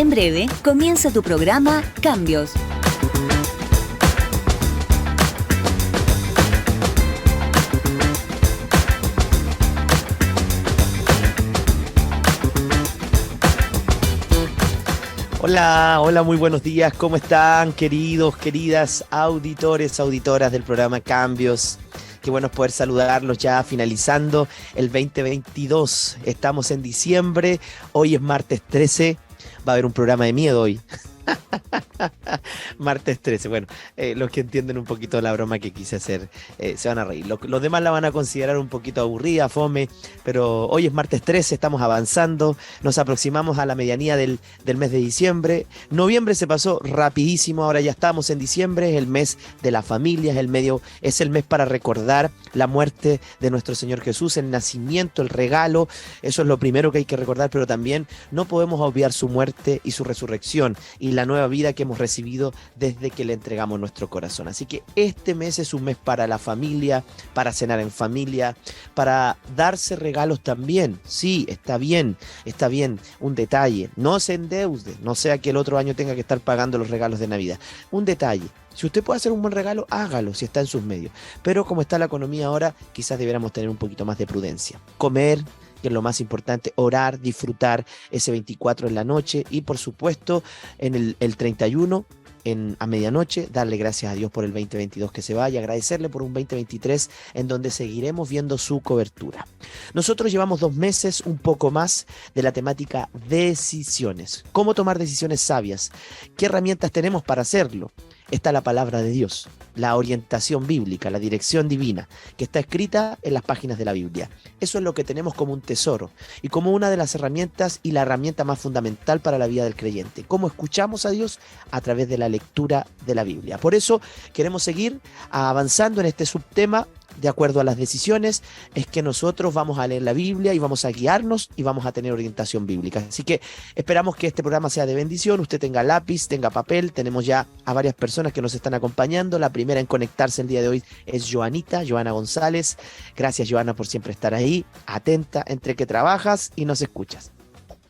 En breve comienza tu programa Cambios. Hola, hola, muy buenos días. ¿Cómo están, queridos, queridas auditores, auditoras del programa Cambios? Qué bueno poder saludarlos ya finalizando el 2022. Estamos en diciembre, hoy es martes 13. Va a haber un programa de miedo hoy. Martes 13. Bueno, los que entienden un poquito la broma que quise hacer se van a reír. Los demás la van a considerar un poquito aburrida, fome, pero hoy es martes 13, estamos avanzando, nos aproximamos a la medianía del mes de diciembre. Noviembre se pasó rapidísimo, ahora ya estamos en diciembre, es el mes de la familia, es el mes para recordar la muerte de nuestro Señor Jesús, el nacimiento, el regalo. Eso es lo primero que hay que recordar, pero también no podemos obviar su muerte y su resurrección y la nueva vida que hemos recibido desde que le entregamos nuestro corazón. Así que este mes es un mes para la familia, para cenar en familia, para darse regalos también. Sí, está bien, un detalle. No se endeude, no sea que el otro año tenga que estar pagando los regalos de Navidad. Un detalle. Si usted puede hacer un buen regalo, hágalo si está en sus medios. Pero como está la economía ahora, quizás debiéramos tener un poquito más de prudencia. Comer, que es lo más importante, orar, disfrutar ese 24 en la noche y por supuesto en el 31 a medianoche, darle gracias a Dios por el 2022 que se va y agradecerle por un 2023 en donde seguiremos viendo su cobertura. Nosotros llevamos 2 meses, un poco más, de la temática decisiones. ¿Cómo tomar decisiones sabias? ¿Qué herramientas tenemos para hacerlo? Está la palabra de Dios, la orientación bíblica, la dirección divina, que está escrita en las páginas de la Biblia. Eso es lo que tenemos como un tesoro y como una de las herramientas y la herramienta más fundamental para la vida del creyente. Cómo escuchamos a Dios a través de la lectura de la Biblia. Por eso queremos seguir avanzando en este subtema. De acuerdo a las decisiones, es que nosotros vamos a leer la Biblia y vamos a guiarnos y vamos a tener orientación bíblica. Así que esperamos que este programa sea de bendición, usted tenga lápiz, tenga papel, tenemos ya a varias personas que nos están acompañando. La primera en conectarse el día de hoy es Joana González. Gracias, Joana, por siempre estar ahí, atenta entre que trabajas y nos escuchas.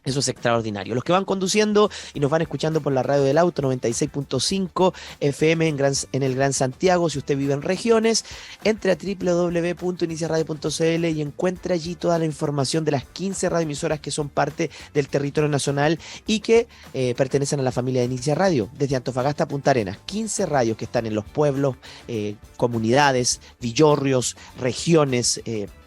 Eso es extraordinario. Los que van conduciendo y nos van escuchando por la radio del auto 96.5 FM en el Gran Santiago, si usted vive en regiones, entre a www.iniciaradio.cl y encuentre allí toda la información de las 15 radioemisoras que son parte del territorio nacional y que pertenecen a la familia de Inicia Radio, desde Antofagasta a Punta Arenas. 15 radios que están en los pueblos, comunidades, villorrios, regiones,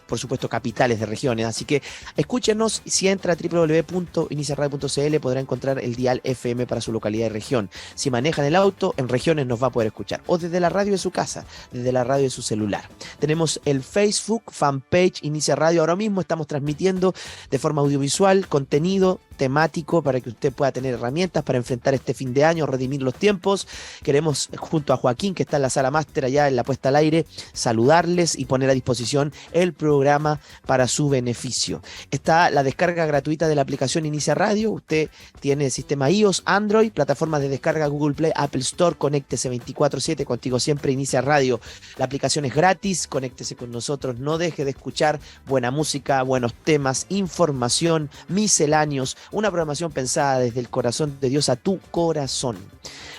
por supuesto capitales de regiones, así que escúchenos. Si entra a www.iniciaradio.cl podrá encontrar el dial FM para su localidad y región. Si manejan el auto, en regiones nos va a poder escuchar, o desde la radio de su casa, desde la radio de su celular. Tenemos el Facebook, fanpage Inicia Radio. Ahora mismo estamos transmitiendo de forma audiovisual, contenido temático para que usted pueda tener herramientas para enfrentar este fin de año, redimir los tiempos. Queremos, junto a Joaquín, que está en la sala máster allá en la puesta al aire, saludarles y poner a disposición el programa para su beneficio. Está la descarga gratuita de la aplicación Inicia Radio. Usted tiene sistema iOS, Android, plataformas de descarga Google Play, Apple Store. Conéctese 24/7, contigo siempre Inicia Radio. La aplicación es gratis, conéctese con nosotros, no deje de escuchar buena música, buenos temas, información, misceláneos, una programación pensada desde el corazón de Dios a tu corazón.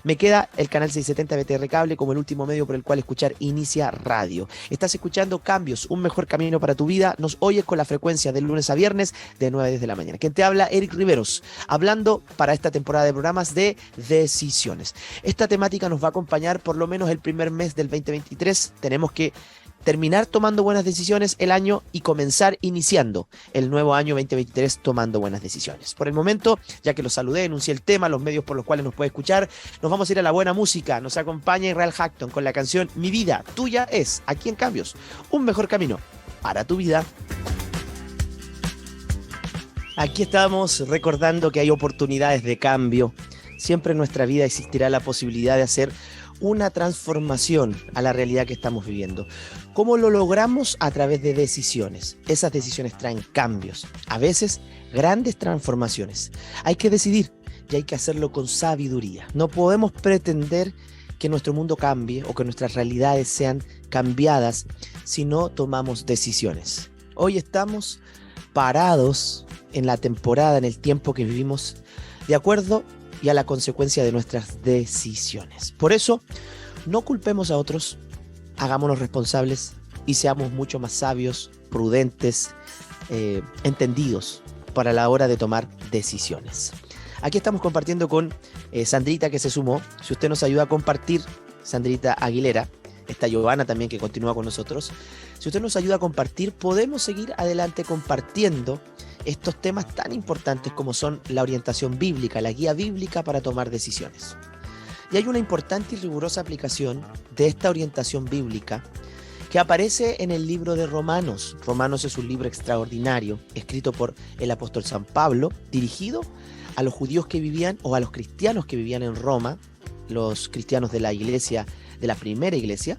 Me queda el canal 670 BTR Cable como el último medio por el cual escuchar Inicia Radio. Estás escuchando Cambios, un mejor camino para tu vida. Nos oyes con la frecuencia de lunes a viernes de 9 a 10 de la mañana. Quien te habla, Eric Riveros, hablando para esta temporada de programas de decisiones. Esta temática nos va a acompañar por lo menos el primer mes del 2023. Tenemos que terminar tomando buenas decisiones el año y comenzar iniciando el nuevo año 2023 tomando buenas decisiones. Por el momento, ya que los saludé, enuncié el tema, los medios por los cuales nos puede escuchar, nos vamos a ir a la buena música. Nos acompaña Israel Hackton con la canción Mi vida, tuya es, aquí en Cambios, un mejor camino para tu vida. Aquí estamos recordando que hay oportunidades de cambio. Siempre en nuestra vida existirá la posibilidad de hacer una transformación a la realidad que estamos viviendo. ¿Cómo lo logramos? A través de decisiones. Esas decisiones traen cambios, a veces grandes transformaciones. Hay que decidir y hay que hacerlo con sabiduría. No podemos pretender que nuestro mundo cambie o que nuestras realidades sean cambiadas si no tomamos decisiones. Hoy estamos parados en la temporada, en el tiempo que vivimos, de acuerdo y a la consecuencia de nuestras decisiones. Por eso, no culpemos a otros, hagámonos responsables y seamos mucho más sabios, prudentes, entendidos para la hora de tomar decisiones. Aquí estamos compartiendo con Sandrita, que se sumó. Si usted nos ayuda a compartir, Sandrita Aguilera, está Giovanna también, que continúa con nosotros. Si usted nos ayuda a compartir, podemos seguir adelante compartiendo estos temas tan importantes como son la orientación bíblica, la guía bíblica para tomar decisiones. Y hay una importante y rigurosa aplicación de esta orientación bíblica que aparece en el libro de Romanos. Romanos es un libro extraordinario, escrito por el apóstol San Pablo, dirigido a los judíos que vivían, o a los cristianos que vivían en Roma, los cristianos de la iglesia, de la primera iglesia.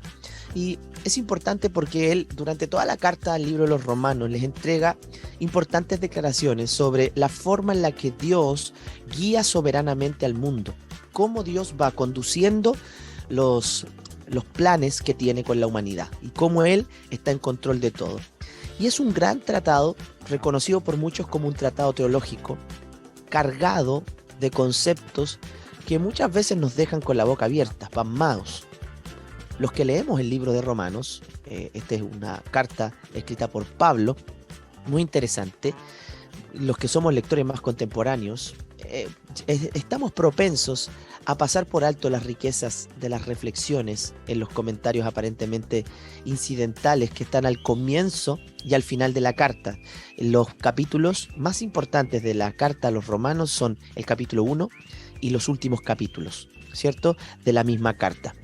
Y es importante porque él, durante toda la carta al libro de los Romanos, les entrega importantes declaraciones sobre la forma en la que Dios guía soberanamente al mundo, cómo Dios va conduciendo los planes que tiene con la humanidad y cómo Él está en control de todo. Y es un gran tratado, reconocido por muchos como un tratado teológico, cargado de conceptos que muchas veces nos dejan con la boca abierta, pasmados. Los que leemos el libro de Romanos, esta es una carta escrita por Pablo, muy interesante. Los que somos lectores más contemporáneos, estamos propensos a pasar por alto las riquezas de las reflexiones en los comentarios aparentemente incidentales que están al comienzo y al final de la carta. Los capítulos más importantes de la carta a los romanos son el capítulo 1 y los últimos capítulos, ¿cierto?, de la misma carta.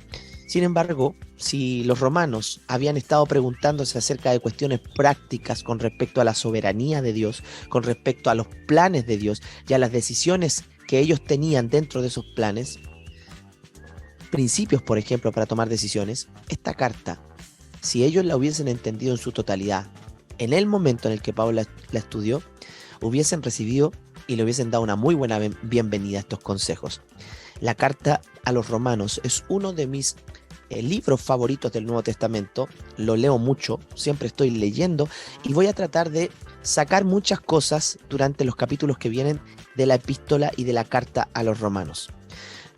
Sin embargo, si los romanos habían estado preguntándose acerca de cuestiones prácticas con respecto a la soberanía de Dios, con respecto a los planes de Dios y a las decisiones que ellos tenían dentro de esos planes, principios, por ejemplo, para tomar decisiones, esta carta, si ellos la hubiesen entendido en su totalidad, en el momento en el que Pablo la estudió, hubiesen recibido y le hubiesen dado una muy buena bienvenida a estos consejos. La carta a los romanos es uno de mis libros favoritos del Nuevo Testamento. Lo leo mucho, siempre estoy leyendo y voy a tratar de sacar muchas cosas durante los capítulos que vienen de la epístola y de la carta a los romanos.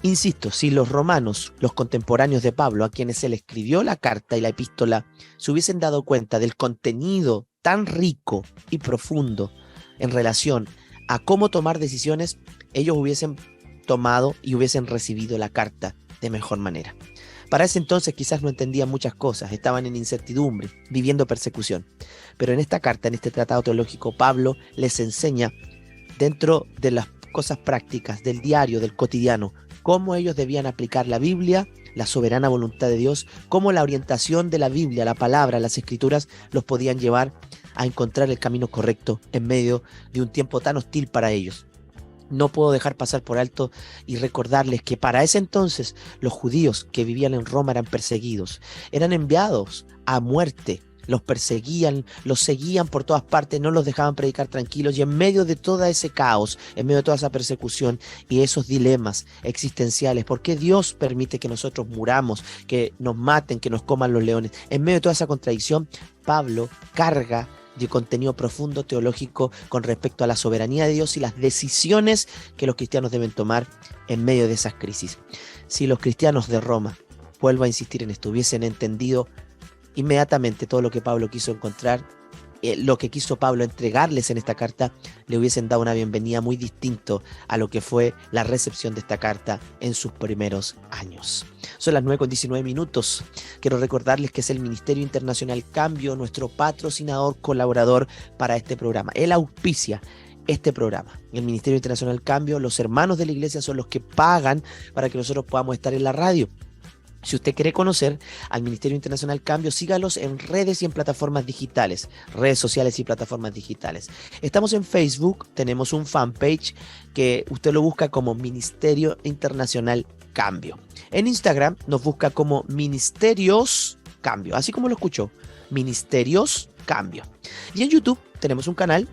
Insisto, si los romanos, los contemporáneos de Pablo, a quienes él escribió la carta y la epístola, se hubiesen dado cuenta del contenido tan rico y profundo en relación a cómo tomar decisiones, ellos hubiesen tomado y hubiesen recibido la carta de mejor manera. Para ese entonces quizás no entendían muchas cosas, estaban en incertidumbre, viviendo persecución. Pero en esta carta, en este tratado teológico, Pablo les enseña, dentro de las cosas prácticas, del diario, del cotidiano, cómo ellos debían aplicar la Biblia, la soberana voluntad de Dios, cómo la orientación de la Biblia, la palabra, las escrituras, los podían llevar a encontrar el camino correcto en medio de un tiempo tan hostil para ellos. No puedo dejar pasar por alto y recordarles que para ese entonces los judíos que vivían en Roma eran perseguidos, eran enviados a muerte, los perseguían, los seguían por todas partes, no los dejaban predicar tranquilos, y en medio de todo ese caos, en medio de toda esa persecución y esos dilemas existenciales, ¿por qué Dios permite que nosotros muramos, que nos maten, que nos coman los leones? En medio de toda esa contradicción, Pablo carga de contenido profundo teológico con respecto a la soberanía de Dios y las decisiones que los cristianos deben tomar en medio de esas crisis. Si los cristianos de Roma, vuelvo a insistir en esto, hubiesen entendido inmediatamente todo lo que Pablo quiso encontrar, lo que quiso Pablo entregarles en esta carta, le hubiesen dado una bienvenida muy distinto a lo que fue la recepción de esta carta en sus primeros años. Son las 9:19. Quiero recordarles que es el Ministerio Internacional Cambio, nuestro patrocinador, colaborador para este programa. Él auspicia este programa. El Ministerio Internacional Cambio, los hermanos de la iglesia son los que pagan para que nosotros podamos estar en la radio. Si usted quiere conocer al Ministerio Internacional Cambio, sígalos en redes y en plataformas digitales, redes sociales y plataformas digitales. Estamos en Facebook, tenemos un fanpage que usted lo busca como Ministerio Internacional Cambio. En Instagram nos busca como Ministerios Cambio, así como lo escuchó, Ministerios Cambio. Y en YouTube tenemos un canal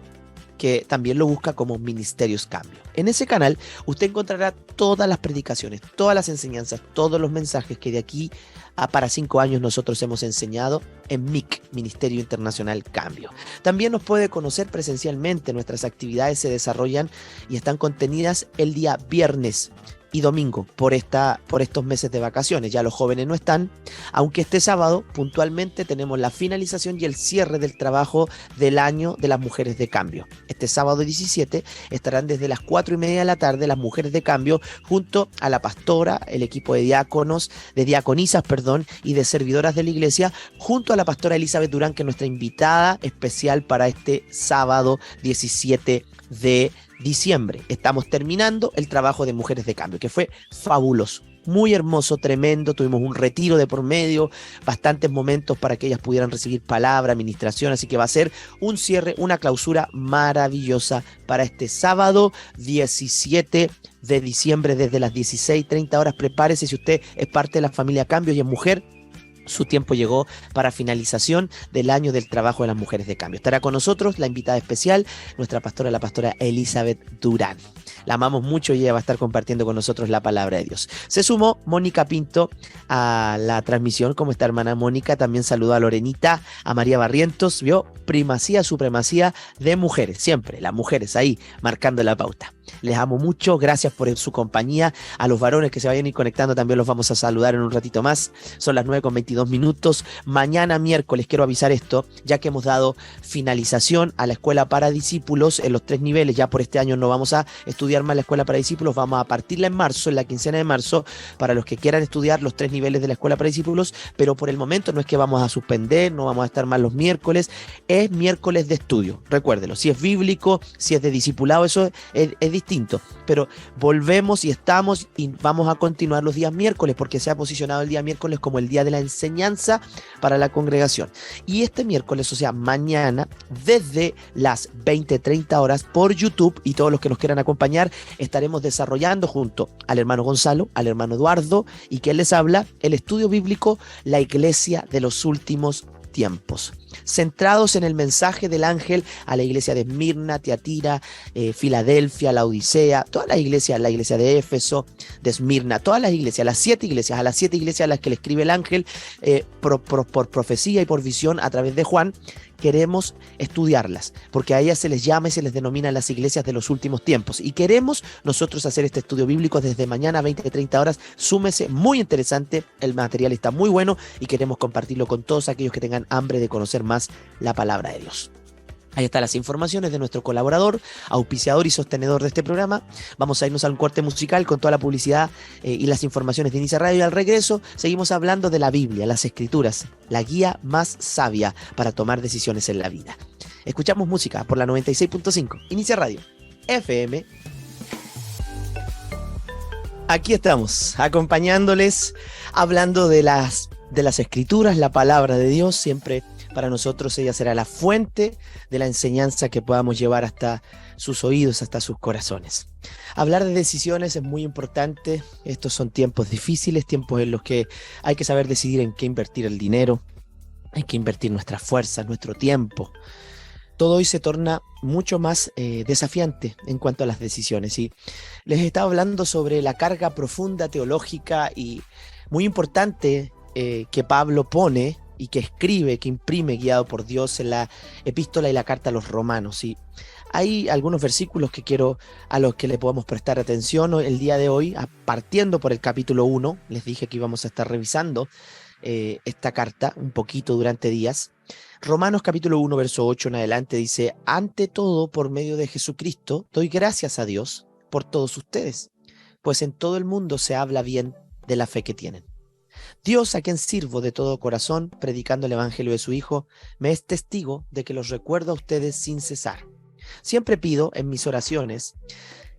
que también lo busca como Ministerios Cambio. En ese canal usted encontrará todas las predicaciones, todas las enseñanzas, todos los mensajes que de aquí a para 5 años nosotros hemos enseñado en MIC, Ministerio Internacional Cambio. También nos puede conocer presencialmente. Nuestras actividades se desarrollan y están contenidas el día viernes y domingo por estos meses de vacaciones. Ya los jóvenes no están, aunque este sábado puntualmente tenemos la finalización y el cierre del trabajo del año de las mujeres de cambio. Este sábado 17 estarán desde las 4:30 de la tarde las mujeres de cambio junto a la pastora, el equipo de diaconisas, y de servidoras de la iglesia, junto a la pastora Elizabeth Durán, que es nuestra invitada especial para este sábado 17 de diciembre. Estamos terminando el trabajo de Mujeres de Cambio, que fue fabuloso, muy hermoso, tremendo. Tuvimos un retiro de por medio, bastantes momentos para que ellas pudieran recibir palabra, administración, así que va a ser un cierre, una clausura maravillosa para este sábado 17 de diciembre desde las 16:30 horas. Prepárese si usted es parte de la familia Cambio y es mujer. Su tiempo llegó para finalización del año del trabajo de las mujeres de cambio. Estará con nosotros la invitada especial, nuestra pastora, la pastora Elizabeth Durán. La amamos mucho y ella va a estar compartiendo con nosotros la palabra de Dios. Se sumó Mónica Pinto a la transmisión. ¿Cómo está, hermana Mónica? También saludó a Lorenita, a María Barrientos. Vio primacía, supremacía de mujeres. Siempre las mujeres ahí marcando la pauta. Les amo mucho, gracias por su compañía. A los varones que se vayan a ir conectando también los vamos a saludar en un ratito más. Son las 9:22. Mañana miércoles, quiero avisar esto, ya que hemos dado finalización a la escuela para discípulos en los 3 niveles. Ya por este año no vamos a estudiar más la escuela para discípulos, vamos a partirla en marzo, en la quincena de marzo, para los que quieran estudiar los 3 niveles de la escuela para discípulos, pero por el momento no es que vamos a suspender, no vamos a estar más los miércoles, es miércoles de estudio, recuérdelo, si es bíblico, si es de discipulado, eso es distinto, pero volvemos y estamos y vamos a continuar los días miércoles, porque se ha posicionado el día miércoles como el día de la enseñanza para la congregación. Y este miércoles, o sea, mañana, desde las 20:30 horas por YouTube, y todos los que nos quieran acompañar, estaremos desarrollando junto al hermano Gonzalo, al hermano Eduardo, y quien les habla, el estudio bíblico, la iglesia de los últimos tiempos, centrados en el mensaje del ángel a la iglesia de Esmirna, Tiatira, Filadelfia, la Odisea, toda la iglesia de Éfeso, de Esmirna, todas las iglesias, las 7 iglesias, a las 7 iglesias a las que le escribe el ángel por profecía y por visión a través de Juan. Queremos estudiarlas, porque a ellas se les llama y se les denomina las iglesias de los últimos tiempos. Y queremos nosotros hacer este estudio bíblico desde mañana a 20:30 horas. Súmese, muy interesante, el material está muy bueno y queremos compartirlo con todos aquellos que tengan hambre de conocer más la palabra de Dios. Ahí están las informaciones de nuestro colaborador, auspiciador y sostenedor de este programa. Vamos a irnos a un corte musical con toda la publicidad y las informaciones de Inicia Radio. Y al regreso seguimos hablando de la Biblia, las Escrituras, la guía más sabia para tomar decisiones en la vida. Escuchamos música por la 96.5, Inicia Radio, FM. Aquí estamos, acompañándoles, hablando de las Escrituras, la palabra de Dios. Siempre para nosotros ella será la fuente de la enseñanza que podamos llevar hasta sus oídos, hasta sus corazones. Hablar de decisiones es muy importante. Estos son tiempos difíciles, tiempos en los que hay que saber decidir en qué invertir el dinero, hay que invertir nuestras fuerzas, nuestro tiempo. Todo hoy se torna mucho más desafiante en cuanto a las decisiones. Y les estaba hablando sobre la carga profunda teológica y muy importante que Pablo pone y que escribe, que imprime, guiado por Dios, en la epístola y la carta a los romanos. Y hay algunos versículos a los que le podemos prestar atención el día de hoy, partiendo por el capítulo 1. Les dije que íbamos a estar revisando esta carta un poquito durante días. Romanos capítulo 1, verso 8 en adelante dice: ante todo, por medio de Jesucristo, doy gracias a Dios por todos ustedes, pues en todo el mundo se habla bien de la fe que tienen. Dios, a quien sirvo de todo corazón, predicando el evangelio de su Hijo, me es testigo de que los recuerdo a ustedes sin cesar. Siempre pido en mis oraciones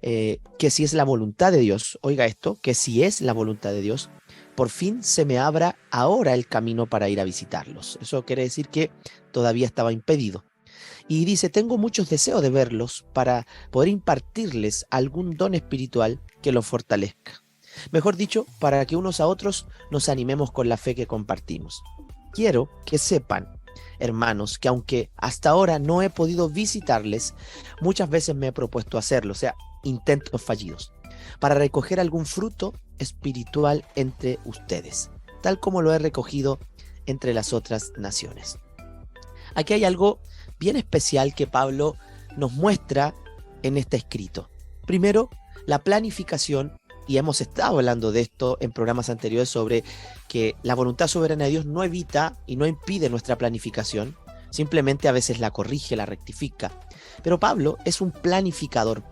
que si es la voluntad de Dios, oiga esto, que si es la voluntad de Dios, por fin se me abra ahora el camino para ir a visitarlos. Eso quiere decir que todavía estaba impedido. Y dice: tengo muchos deseos de verlos para poder impartirles algún don espiritual que los fortalezca. Mejor dicho, para que unos a otros nos animemos con la fe que compartimos. Quiero que sepan hermanos, que aunque hasta ahora no he podido visitarles, muchas veces me he propuesto hacerlo, o sea, intentos fallidos, para recoger algún fruto espiritual entre ustedes, tal como lo he recogido entre las otras naciones. Aquí hay algo bien especial que Pablo nos muestra en este escrito. Primero, la planificación, y hemos estado hablando de esto en programas anteriores sobre que la voluntad soberana de Dios no evita y no impide nuestra planificación, simplemente a veces la corrige, la rectifica. Pero Pablo es un planificador,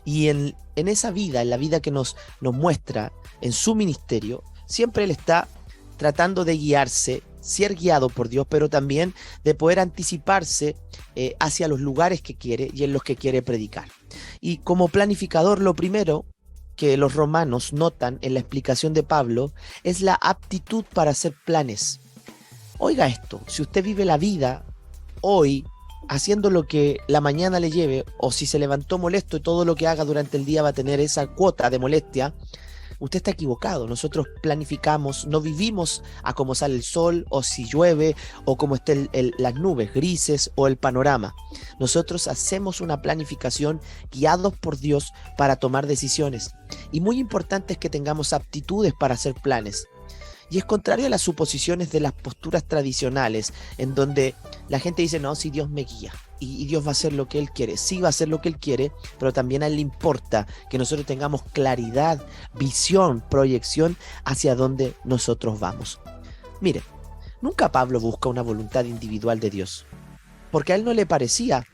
y en esa vida, en la vida que nos muestra en su ministerio, siempre él está tratando de guiarse, ser guiado por Dios, pero también de poder anticiparse hacia los lugares que quiere y en los que quiere predicar. Y como planificador, lo primero que los romanos notan en la explicación de Pablo es la aptitud para hacer planes. Oiga esto, si usted vive la vida hoy haciendo lo que la mañana le lleve, o si se levantó molesto y todo lo que haga durante el día va a tener esa cuota de molestia, usted está equivocado. Nosotros planificamos, no vivimos a cómo sale el sol, o si llueve, o cómo estén las nubes grises, o el panorama. Nosotros hacemos una planificación guiados por Dios para tomar decisiones. Y muy importante es que tengamos aptitudes para hacer planes. Y es contrario a las suposiciones de las posturas tradicionales, en donde la gente dice, no, si Dios me guía, y Dios va a hacer lo que Él quiere. Sí, va a hacer lo que Él quiere, pero también a Él le importa que nosotros tengamos claridad, visión, proyección hacia dónde nosotros vamos. Mire, nunca Pablo busca una voluntad individual de Dios, porque a él no le parecía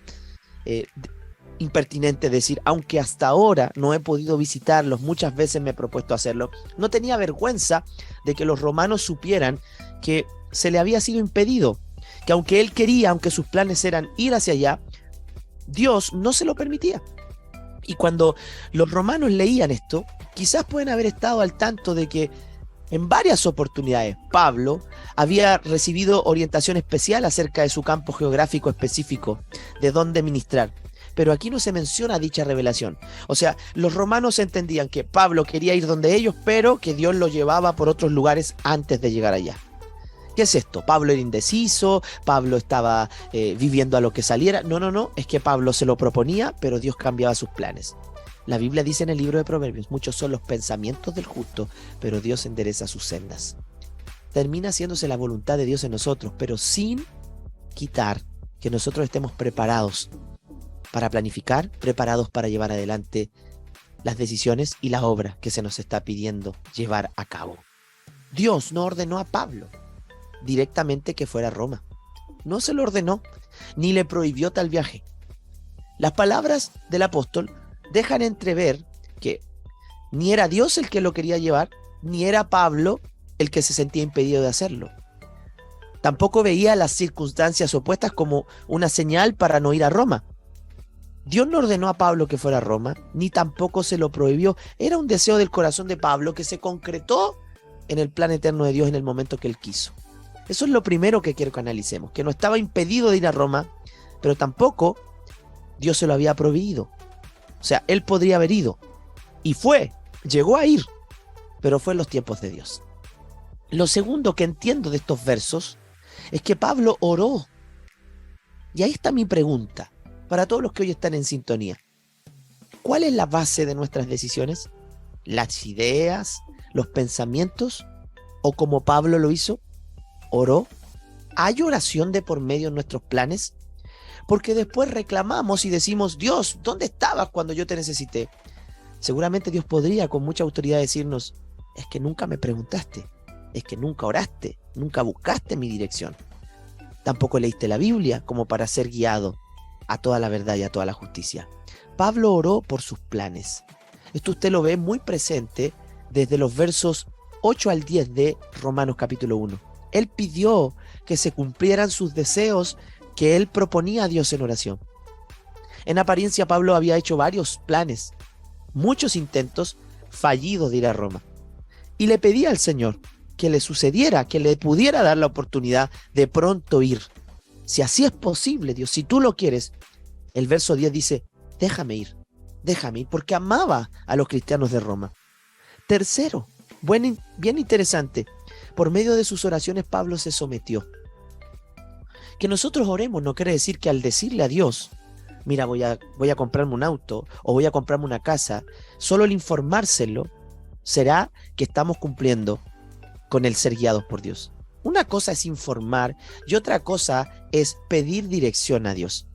impertinente decir, aunque hasta ahora no he podido visitarlos, muchas veces me he propuesto hacerlo. No tenía vergüenza de que los romanos supieran que se le había sido impedido, que aunque él quería, aunque sus planes eran ir hacia allá, Dios no se lo permitía. Y cuando los romanos leían esto, quizás pueden haber estado al tanto de que en varias oportunidades Pablo había recibido orientación especial acerca de su campo geográfico específico, de dónde ministrar. Pero aquí no se menciona dicha revelación. O sea, los romanos entendían que Pablo quería ir donde ellos, pero que Dios lo llevaba por otros lugares antes de llegar allá. ¿Qué es esto? ¿Pablo era indeciso? ¿Pablo estaba viviendo a lo que saliera? No, es que Pablo se lo proponía, pero Dios cambiaba sus planes. La Biblia dice en el libro de Proverbios, muchos son los pensamientos del justo, pero Dios endereza sus sendas. Termina haciéndose la voluntad de Dios en nosotros, pero sin quitar que nosotros estemos preparados para planificar, preparados para llevar adelante las decisiones y la obra que se nos está pidiendo llevar a cabo. Dios no ordenó a Pablo directamente que fuera a Roma. No se lo ordenó, ni le prohibió tal viaje. Las palabras del apóstol dejan entrever que ni era Dios el que lo quería llevar, ni era Pablo el que se sentía impedido de hacerlo. Tampoco veía las circunstancias opuestas como una señal para no ir a Roma. Dios no ordenó a Pablo que fuera a Roma, ni tampoco se lo prohibió. Era un deseo del corazón de Pablo que se concretó en el plan eterno de Dios en el momento que él quiso. Eso es lo primero que quiero que analicemos, que no estaba impedido de ir a Roma, pero tampoco Dios se lo había prohibido. O sea, él podría haber ido, y llegó a ir, pero fue en los tiempos de Dios. Lo segundo que entiendo de estos versos es que Pablo oró. Y ahí está mi pregunta, para todos los que hoy están en sintonía. ¿Cuál es la base de nuestras decisiones? ¿Las ideas, los pensamientos? ¿O como Pablo lo hizo? ¿Oró? ¿Hay oración de por medio en nuestros planes? Porque después reclamamos y decimos, Dios, ¿dónde estabas cuando yo te necesité? Seguramente Dios podría con mucha autoridad decirnos, es que nunca me preguntaste, es que nunca oraste, nunca buscaste mi dirección. Tampoco leíste la Biblia como para ser guiado a toda la verdad y a toda la justicia. Pablo oró por sus planes. Esto usted lo ve muy presente desde los versos 8 al 10 de Romanos capítulo 1. Él pidió que se cumplieran sus deseos que él proponía a Dios en oración. En apariencia, Pablo había hecho varios planes, muchos intentos fallidos de ir a Roma. Y le pedía al Señor que le sucediera, que le pudiera dar la oportunidad de pronto ir. Si así es posible, Dios, si tú lo quieres. El verso 10 dice, déjame ir, porque amaba a los cristianos de Roma. Tercero, bien interesante, por medio de sus oraciones Pablo se sometió. Que nosotros oremos no quiere decir que al decirle a Dios, mira, voy a comprarme un auto o voy a comprarme una casa, solo el informárselo será que estamos cumpliendo con el ser guiados por Dios. Una cosa es informar y otra cosa es pedir dirección a Dios.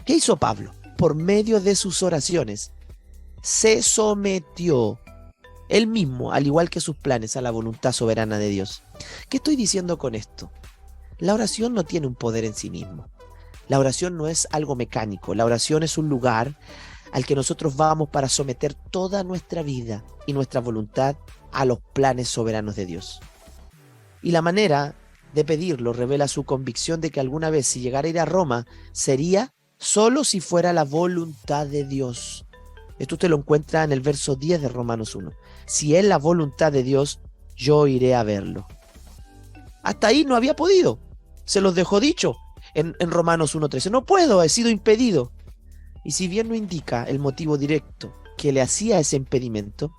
¿Qué hizo Pablo? Por medio de sus oraciones, se sometió él mismo, al igual que sus planes, a la voluntad soberana de Dios. ¿Qué estoy diciendo con esto? La oración no tiene un poder en sí mismo. La oración no es algo mecánico. La oración es un lugar al que nosotros vamos para someter toda nuestra vida y nuestra voluntad a los planes soberanos de Dios. Y la manera de pedirlo revela su convicción de que alguna vez, si llegara a ir a Roma, sería solo si fuera la voluntad de Dios. Esto usted lo encuentra en el verso 10 de Romanos 1. Si es la voluntad de Dios, yo iré a verlo. Hasta ahí no había podido. Se los dejó dicho en Romanos 1:13. No puedo, he sido impedido. Y si bien no indica el motivo directo que le hacía ese impedimento,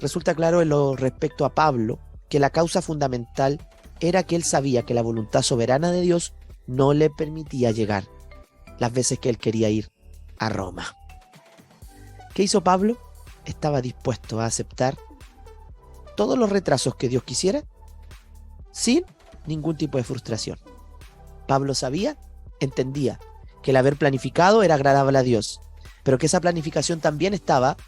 resulta claro en lo respecto a Pablo que la causa fundamental era que él sabía que la voluntad soberana de Dios no le permitía llegar las veces que él quería ir a Roma. ¿Qué hizo Pablo? Estaba dispuesto a aceptar todos los retrasos que Dios quisiera sin ningún tipo de frustración. Pablo entendía que el haber planificado era agradable a Dios, pero que esa planificación también estaba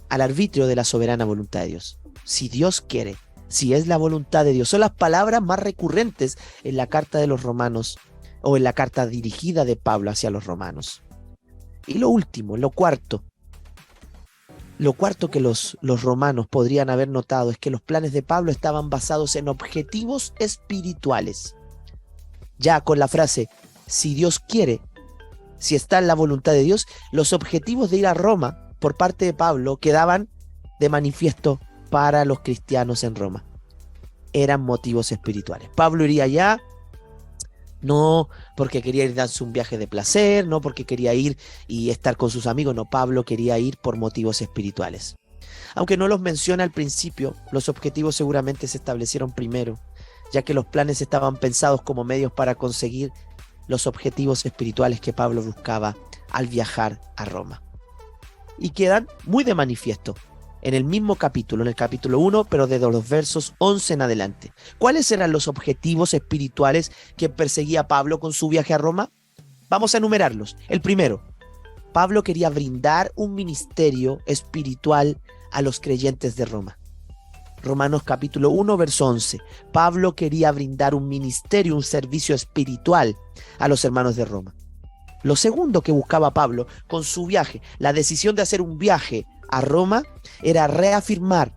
al arbitrio de la soberana voluntad de Dios. Si Dios quiere, si es la voluntad de Dios, son las palabras más recurrentes en la carta de los romanos o en la carta dirigida de Pablo hacia los romanos. Y lo último, lo cuarto que los romanos podrían haber notado es que los planes de Pablo estaban basados en objetivos espirituales. Ya con la frase, si Dios quiere, si está en la voluntad de Dios, los objetivos de ir a Roma por parte de Pablo quedaban de manifiesto para los cristianos en Roma. Eran motivos espirituales. Pablo iría allá no porque quería ir a darse un viaje de placer, no porque quería ir y estar con sus amigos, no, Pablo quería ir por motivos espirituales. Aunque no los menciona al principio, los objetivos seguramente se establecieron primero, ya que los planes estaban pensados como medios para conseguir los objetivos espirituales que Pablo buscaba al viajar a Roma. Y quedan muy de manifiesto en el mismo capítulo, en el capítulo 1, pero desde los versos 11 en adelante. ¿Cuáles eran los objetivos espirituales que perseguía Pablo con su viaje a Roma? Vamos a enumerarlos. El primero, Pablo quería brindar un ministerio espiritual a los creyentes de Roma. Romanos capítulo 1, verso 11. Pablo quería brindar un ministerio, un servicio espiritual a los hermanos de Roma. Lo segundo que buscaba Pablo con su viaje, la decisión de hacer un viaje a Roma, era reafirmar,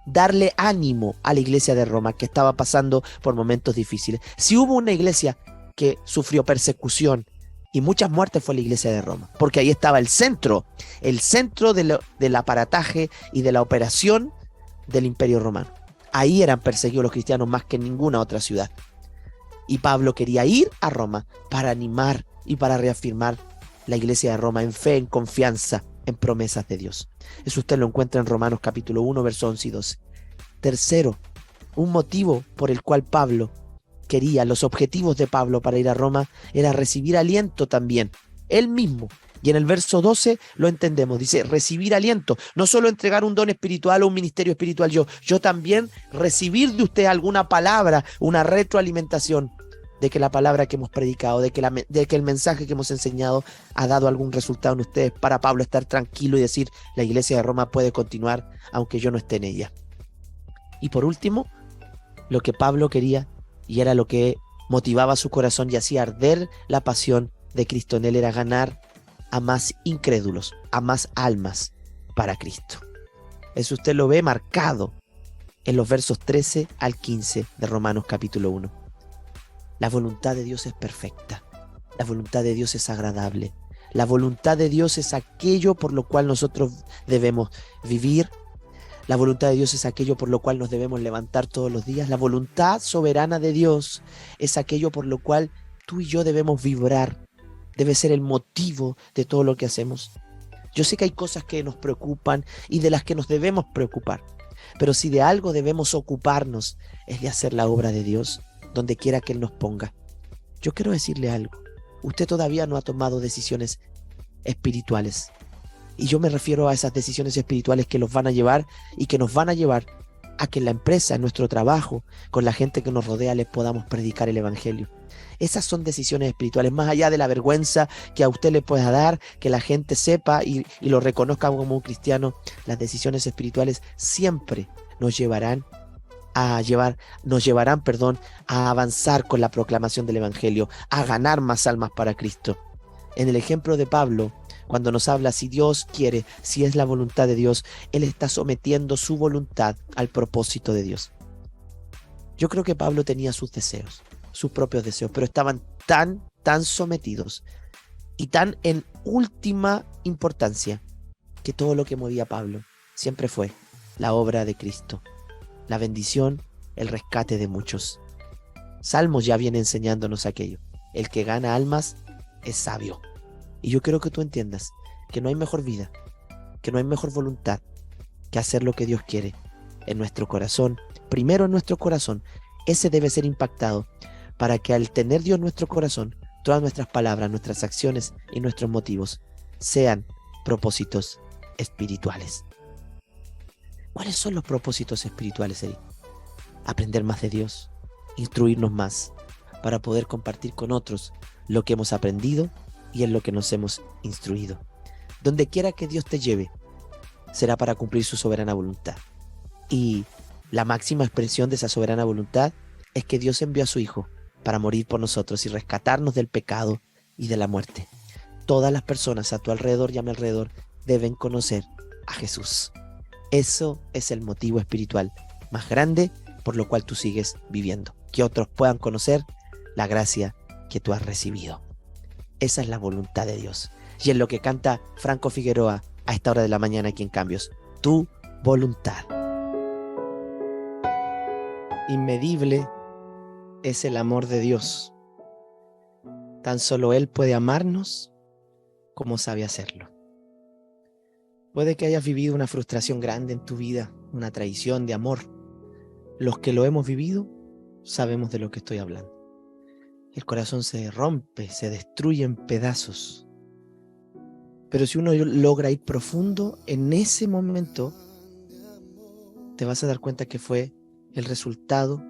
darle ánimo a la iglesia de Roma que estaba pasando por momentos difíciles. Si hubo una iglesia que sufrió persecución y muchas muertes, fue la iglesia de Roma, porque ahí estaba el centro del aparataje y de la operación del Imperio Romano. Ahí eran perseguidos los cristianos más que en ninguna otra ciudad. Y Pablo quería ir a Roma para animar y para reafirmar la iglesia de Roma en fe, en confianza, en promesas de Dios. Eso usted lo encuentra en Romanos capítulo 1, versos 11 y 12. Tercero, un motivo por el cual Pablo quería, los objetivos de Pablo para ir a Roma, era recibir aliento también, él mismo. Y en el verso 12 lo entendemos, dice recibir aliento, no solo entregar un don espiritual o un ministerio espiritual yo también recibir de usted alguna palabra, una retroalimentación de que la palabra que hemos predicado, de que el mensaje que hemos enseñado ha dado algún resultado en ustedes, para Pablo estar tranquilo y decir, la iglesia de Roma puede continuar aunque yo no esté en ella. Y por último, lo que Pablo quería, y era lo que motivaba su corazón y hacía arder la pasión de Cristo en él, era ganar a más incrédulos, a más almas para Cristo. Eso usted lo ve marcado en los versos 13 al 15 de Romanos capítulo 1. La voluntad de Dios es perfecta, la voluntad de Dios es agradable, la voluntad de Dios es aquello por lo cual nosotros debemos vivir, la voluntad de Dios es aquello por lo cual nos debemos levantar todos los días, la voluntad soberana de Dios es aquello por lo cual tú y yo debemos vibrar, debe ser el motivo de todo lo que hacemos. Yo sé que hay cosas que nos preocupan y de las que nos debemos preocupar, pero si de algo debemos ocuparnos es de hacer la obra de Dios donde quiera que Él nos ponga. yo quiero decirle algo. Usted todavía no ha tomado decisiones espirituales. Y yo me refiero a esas decisiones espirituales que los van a llevar y que nos van a llevar a que en la empresa, en nuestro trabajo, con la gente que nos rodea, les podamos predicar el evangelio. Esas son decisiones espirituales, más allá de la vergüenza que a usted le pueda dar, que la gente sepa y lo reconozca como un cristiano. Las decisiones espirituales siempre nos llevarán a avanzar con la proclamación del evangelio, a ganar más almas para Cristo. En el ejemplo de Pablo, cuando nos habla si Dios quiere, si es la voluntad de Dios, él está sometiendo su voluntad al propósito de Dios. Yo creo que Pablo tenía sus deseos, sus propios deseos, pero estaban tan sometidos y tan en última importancia que todo lo que movía a Pablo siempre fue la obra de Cristo, la bendición, el rescate de muchos. Salmos ya viene enseñándonos aquello. El que gana almas es sabio. Y yo quiero que tú entiendas que no hay mejor vida, que no hay mejor voluntad que hacer lo que Dios quiere en nuestro corazón. Primero en nuestro corazón, ese debe ser impactado para que al tener Dios en nuestro corazón, todas nuestras palabras, nuestras acciones y nuestros motivos sean propósitos espirituales. ¿Cuáles son los propósitos espirituales, Eric? Aprender más de Dios, instruirnos más para poder compartir con otros lo que hemos aprendido y en lo que nos hemos instruido. Donde quiera que Dios te lleve, será para cumplir su soberana voluntad. Y la máxima expresión de esa soberana voluntad es que Dios envió a su Hijo para morir por nosotros y rescatarnos del pecado y de la muerte. Todas las personas a tu alrededor y a mi alrededor deben conocer a Jesús. Eso es el motivo espiritual más grande por lo cual tú sigues viviendo. Que otros puedan conocer la gracia que tú has recibido. Esa es la voluntad de Dios. Y en lo que canta Franco Figueroa a esta hora de la mañana aquí en Cambios, tu voluntad. Inmedible es el amor de Dios. Tan solo Él puede amarnos como sabe hacerlo. Puede que hayas vivido una frustración grande en tu vida, una traición de amor. Los que lo hemos vivido sabemos de lo que estoy hablando. El corazón se rompe, se destruye en pedazos. Pero si uno logra ir profundo, en ese momento te vas a dar cuenta que fue el resultado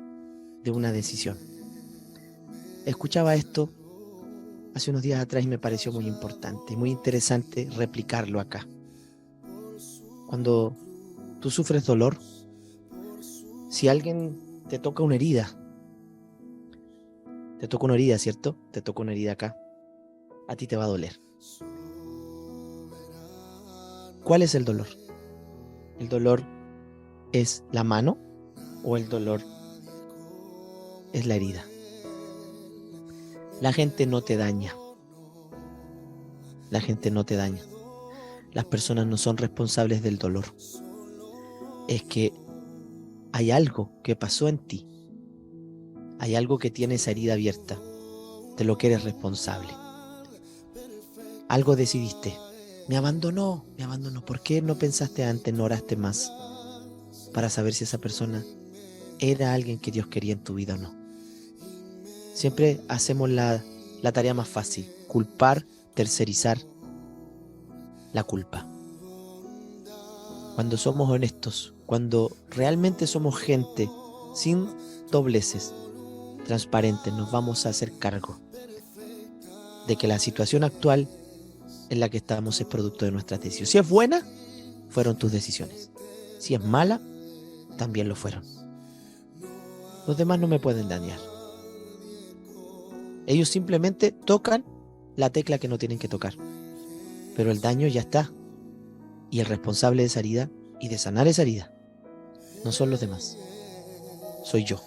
de una decisión. Escuchaba esto hace unos días atrás y me pareció muy importante, muy interesante replicarlo acá. Cuando tú sufres dolor, si alguien te toca una herida, ¿cierto? Te toca una herida acá, a ti te va a doler. ¿Cuál es el dolor? ¿El dolor es la mano o el dolor es la herida? La gente no te daña. La gente no te daña. Las personas no son responsables del dolor. Es que hay algo que pasó en ti. Hay algo que tiene esa herida abierta, de lo que eres responsable. Algo decidiste. Me abandonó. ¿Por qué no pensaste antes, no oraste más para saber si esa persona era alguien que Dios quería en tu vida o no? Siempre hacemos la tarea más fácil, culpar, tercerizar la culpa. Cuando somos honestos, cuando realmente somos gente sin dobleces, transparentes, nos vamos a hacer cargo de que la situación actual en la que estamos es producto de nuestras decisiones. Si es buena, fueron tus decisiones. Si es mala, también lo fueron. Los demás no me pueden dañar. Ellos simplemente tocan la tecla que no tienen que tocar. Pero el daño ya está. Y el responsable de esa herida y de sanar esa herida no son los demás. Soy yo.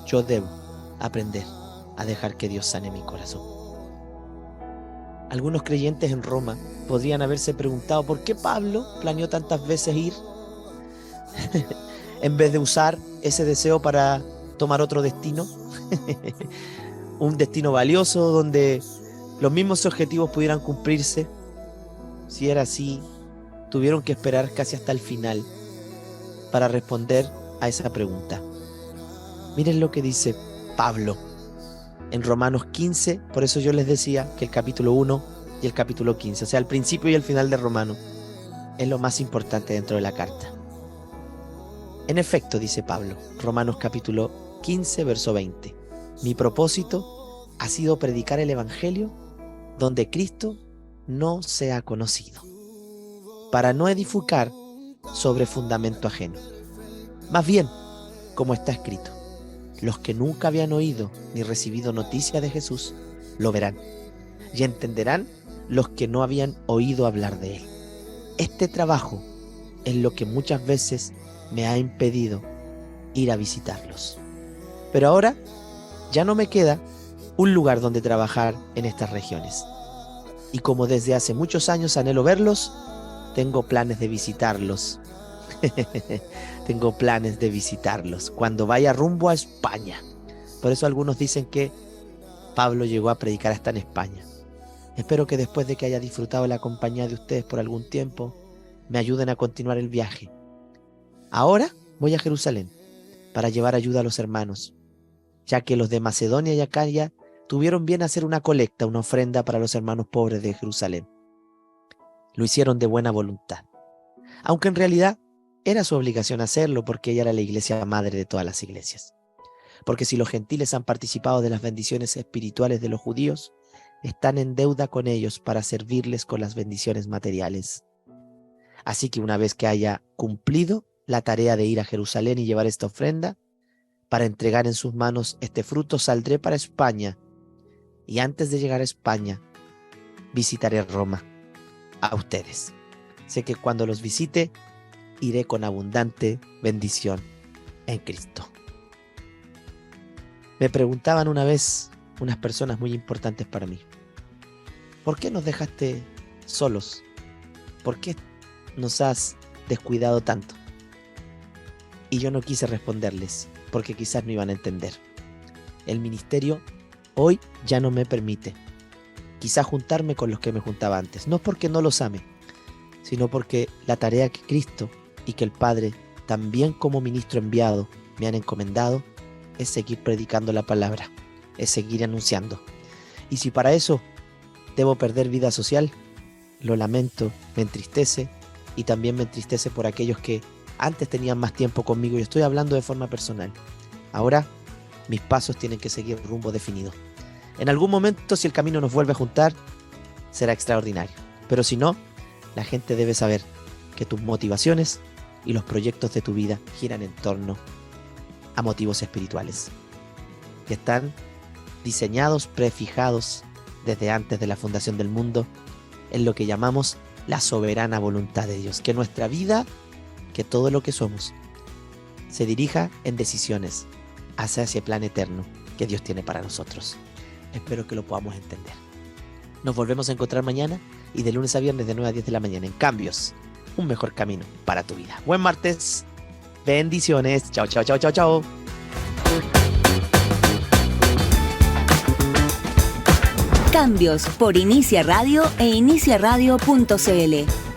Yo debo aprender a dejar que Dios sane mi corazón. Algunos creyentes en Roma podrían haberse preguntado por qué Pablo planeó tantas veces ir en vez de usar ese deseo para tomar otro destino. Un destino valioso donde los mismos objetivos pudieran cumplirse. Si era así, tuvieron que esperar casi hasta el final para responder a esa pregunta. Miren lo que dice Pablo. en Romanos 15, por eso yo les decía que el capítulo 1 y el capítulo 15, o sea, el principio y el final de Romanos, es lo más importante dentro de la carta. En efecto, dice Pablo, Romanos capítulo 15, verso 20, mi propósito ha sido predicar el evangelio donde Cristo no sea conocido, para no edificar sobre fundamento ajeno. Más bien, como está escrito, los que nunca habían oído ni recibido noticia de Jesús, lo verán, y entenderán los que no habían oído hablar de él. Este trabajo es lo que muchas veces me ha impedido ir a visitarlos. Pero ahora ya no me queda un lugar donde trabajar en estas regiones. Y como desde hace muchos años anhelo verlos, tengo planes de visitarlos. Tengo planes de visitarlos cuando vaya rumbo a España. Por eso algunos dicen que Pablo llegó a predicar hasta en España. Espero que después de que haya disfrutado la compañía de ustedes por algún tiempo, me ayuden a continuar el viaje. Ahora voy a Jerusalén para llevar ayuda a los hermanos, ya que los de Macedonia y Acaya tuvieron bien hacer una colecta, una ofrenda para los hermanos pobres de Jerusalén. Lo hicieron de buena voluntad, aunque en realidad era su obligación hacerlo porque ella era la iglesia madre de todas las iglesias. Porque si los gentiles han participado de las bendiciones espirituales de los judíos, están en deuda con ellos para servirles con las bendiciones materiales. Así que una vez que haya cumplido la tarea de ir a Jerusalén y llevar esta ofrenda, para entregar en sus manos este fruto, saldré para España. Y antes de llegar a España, visitaré Roma a ustedes. Sé que cuando los visite, iré con abundante bendición en Cristo. Me preguntaban una vez unas personas muy importantes para mí, ¿por qué nos dejaste solos? ¿Por qué nos has descuidado tanto? Y yo no quise responderles, porque quizás no iban a entender. El ministerio hoy ya no me permite quizás juntarme con los que me juntaba antes, no porque no los ame, sino porque la tarea que Cristo y que el Padre, también como ministro enviado, me han encomendado, es seguir predicando la palabra, es seguir anunciando. Y si para eso debo perder vida social, lo lamento, me entristece, y también me entristece por aquellos que antes tenían más tiempo conmigo, y estoy hablando de forma personal. Ahora mis pasos tienen que seguir rumbo definido. En algún momento, si el camino nos vuelve a juntar, será extraordinario. Pero si no, la gente debe saber que tus motivaciones y los proyectos de tu vida giran en torno a motivos espirituales, que están diseñados, prefijados desde antes de la fundación del mundo, en lo que llamamos la soberana voluntad de Dios. Que nuestra vida, que todo lo que somos, se dirija en decisiones hacia ese plan eterno que Dios tiene para nosotros. Espero que lo podamos entender. Nos volvemos a encontrar mañana y de lunes a viernes de 9 a 10 de la mañana en Cambios, un mejor camino para tu vida. Buen martes, bendiciones, chao, chao, chao, chao, chao. Cambios por Inicia Radio e iniciaradio.cl.